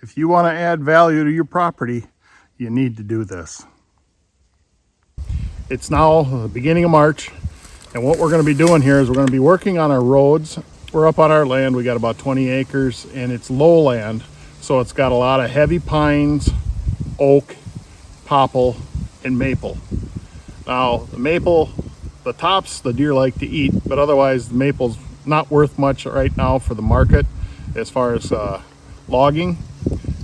If you want to add value to your property, you need to do this. It's now the beginning of March, and what we're going to be doing here is we're going to be working on our roads. We're up on our land. We got about 20 acres, and it's lowland, so it's got a lot of heavy pines, oak, popple, and maple. Now, the maple, the tops, the deer like to eat, but otherwise the maple's not worth much right now for the market as far as logging,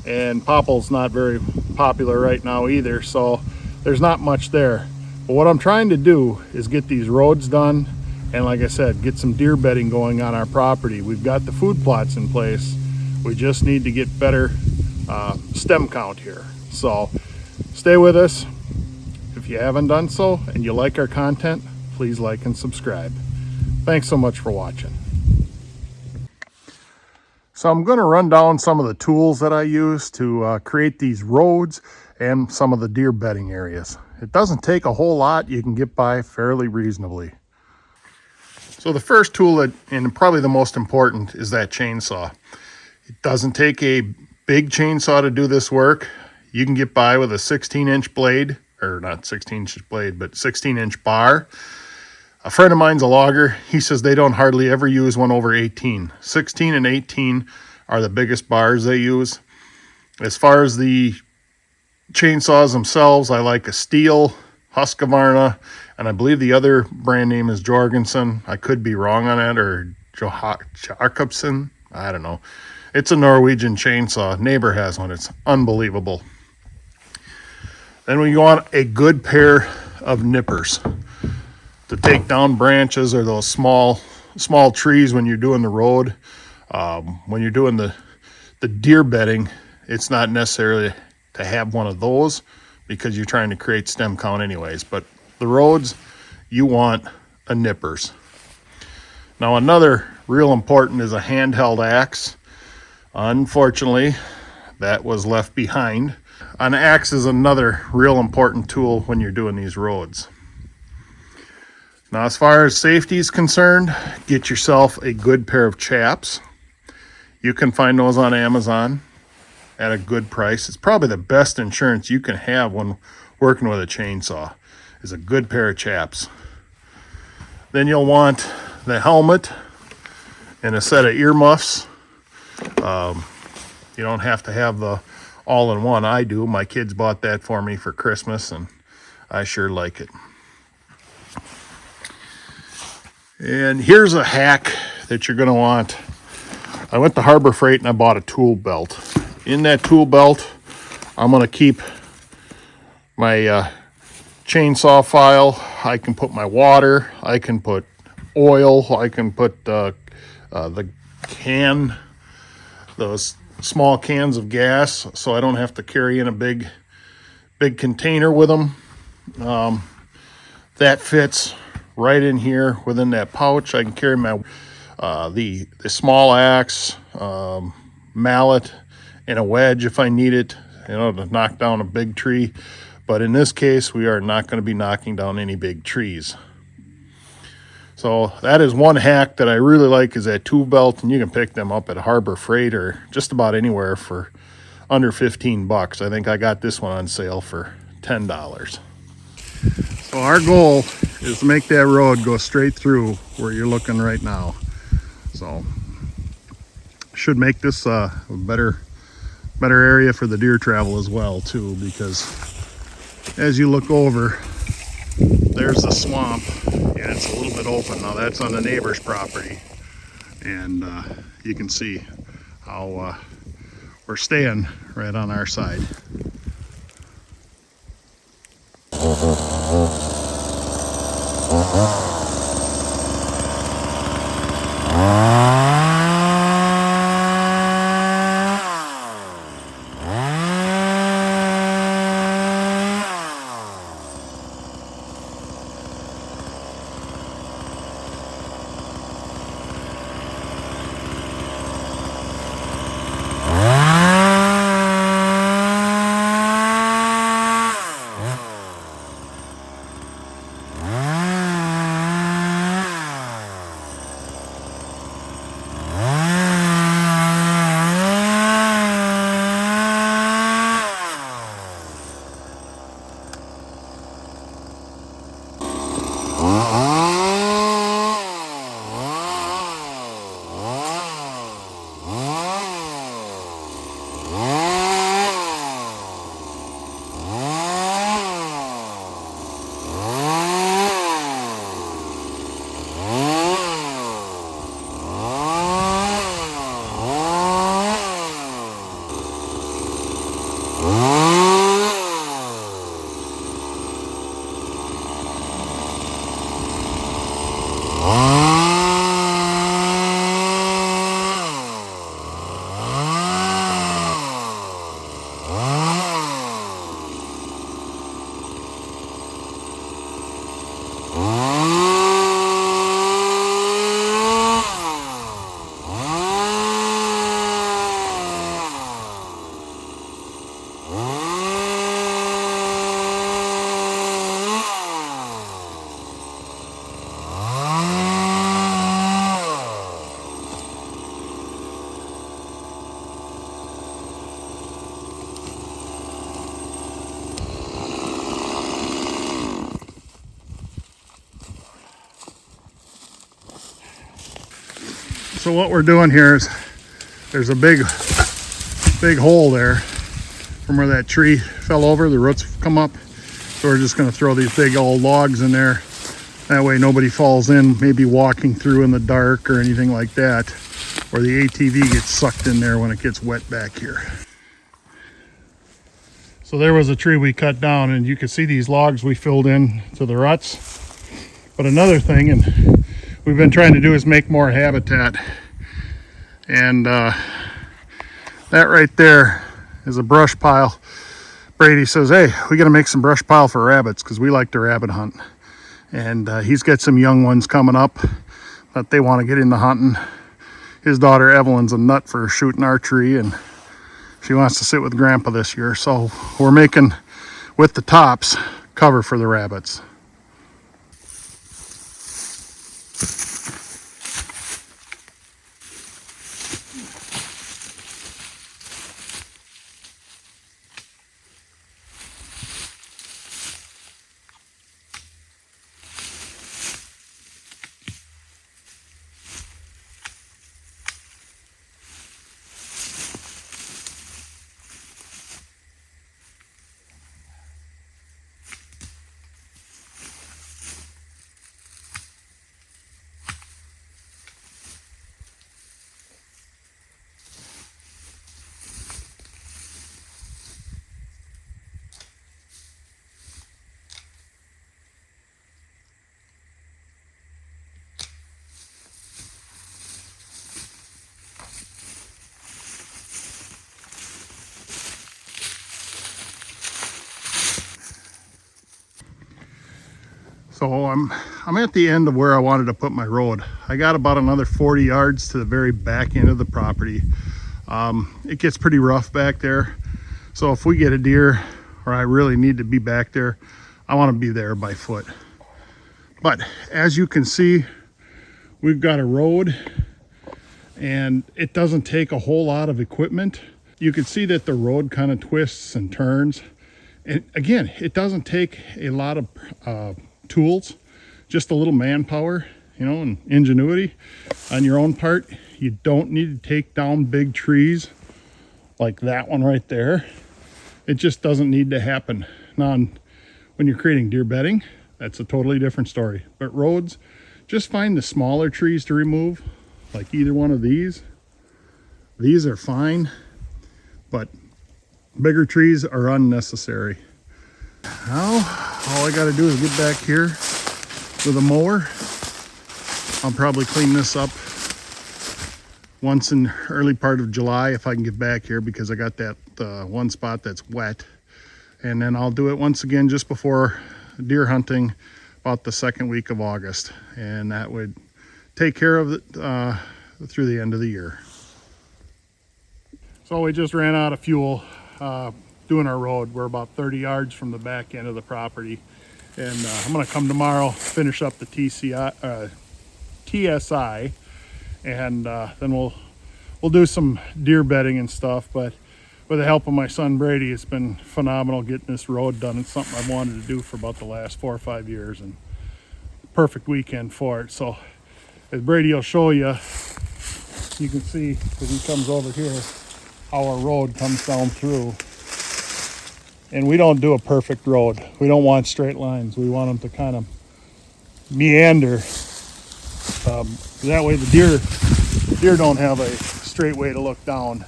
and popple's not very popular right now either, so there's not much there. But what I'm trying to do is get these roads done, and like I said, get some deer bedding going on our property. We've got the food plots in place. We just need to get better stem count here. So stay with us. If you haven't done so and you like our content, please like and subscribe. Thanks so much for watching. So I'm going to run down some of the tools that I use to create these roads and some of the deer bedding areas. It doesn't take a whole lot. You can get by fairly reasonably. So the first tool, and probably the most important, is that chainsaw. It doesn't take a big chainsaw to do this work. You can get by with a 16-inch blade, or not 16-inch blade, but 16-inch bar. A friend of mine's a logger. He says they don't hardly ever use one over 18. 16 and 18 are the biggest bars they use. As far as the chainsaws themselves, I like a Stihl, Husqvarna, and I believe the other brand name is Jorgensen. I could be wrong on that, or Jacobsen. I don't know. It's a Norwegian chainsaw. Neighbor has one. It's unbelievable. Then we go on a good pair of nippers to take down branches or those small trees when you're doing the road. When you're doing the deer bedding, it's not necessarily to have one of those because you're trying to create stem count anyways. But the roads, you want a nippers. Now another real important is a handheld axe. Unfortunately, that was left behind. An axe is another real important tool when you're doing these roads. Now, as far as safety is concerned, get yourself a good pair of chaps. You can find those on Amazon at a good price. It's probably the best insurance you can have when working with a chainsaw, is a good pair of chaps. Then you'll want the helmet and a set of earmuffs. You don't have to have the all-in-one. I do. My kids bought that for me for Christmas, and I sure like it. And here's a hack that you're going to want. I went to Harbor Freight and I bought a tool belt. In that tool belt, I'm going to keep my chainsaw file. I can put my water. I can put oil. I can put the can, those small cans of gas, so I don't have to carry in a big container with them. That fits right in here within that pouch. I can carry my the small axe, mallet, and a wedge if I need it, to knock down a big tree. But in this case, we are not going to be knocking down any big trees. So that is one hack that I really like, is that tool belt, and you can pick them up at Harbor Freight or just about anywhere for under 15 bucks. I think I got this one on sale for $10. So our goal is to make that road go straight through where you're looking right now. So should make this a better area for the deer travel as well too, because as you look over, there's the swamp and it's a little bit open. Now that's on the neighbor's property, and you can see how we're staying right on our side. So what we're doing here is there's a big hole there from where that tree fell over. The roots come up. So we're just going to throw these big old logs in there. That way nobody falls in, maybe walking through in the dark or anything like that, or the ATV gets sucked in there when it gets wet back here. So there was a tree we cut down, and you can see these logs we filled in to the ruts. But another thing, and we've been trying to do, is make more habitat. And that right there is a brush pile. Brady says, hey, we got to make some brush pile for rabbits because we like to rabbit hunt. And he's got some young ones coming up that they want to get into hunting. His daughter Evelyn's a nut for shooting archery, and she wants to sit with Grandpa this year. So we're making, with the tops, cover for the rabbits. So I'm at the end of where I wanted to put my road. I got about another 40 yards to the very back end of the property. It gets pretty rough back there. So if we get a deer, or I really need to be back there, I want to be there by foot. But as you can see, we've got a road, and it doesn't take a whole lot of equipment. You can see that the road kind of twists and turns. And again, it doesn't take a lot of tools, just a little manpower, you know, and ingenuity on your own part. You don't need to take down big trees like that one right there. It just doesn't need to happen. Now, when you're creating deer bedding, that's a totally different story. But roads, just find the smaller trees to remove, like either one of these. These are fine, but bigger trees are unnecessary. Now, all I got to do is get back here with a mower. I'll probably clean this up once in early part of July if I can get back here, because I got that one spot that's wet. And then I'll do it once again just before deer hunting, about the second week of August. And that would take care of it through the end of the year. So we just ran out of fuel doing our road. We're about 30 yards from the back end of the property. And I'm gonna come tomorrow, finish up the TSI, and then we'll do some deer bedding and stuff. But with the help of my son Brady, it's been phenomenal getting this road done. It's something I've wanted to do for about the last 4 or 5 years, and perfect weekend for it. So as Brady will show you, you can see as he comes over here how our road comes down through. And we don't do a perfect road. We don't want straight lines. We want them to kind of meander. That way the deer don't have a straight way to look down.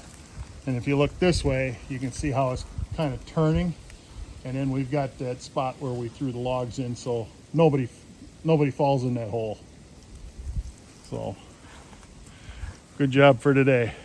And if you look this way, you can see how it's kind of turning. And then we've got that spot where we threw the logs in, so nobody falls in that hole. So good job for today.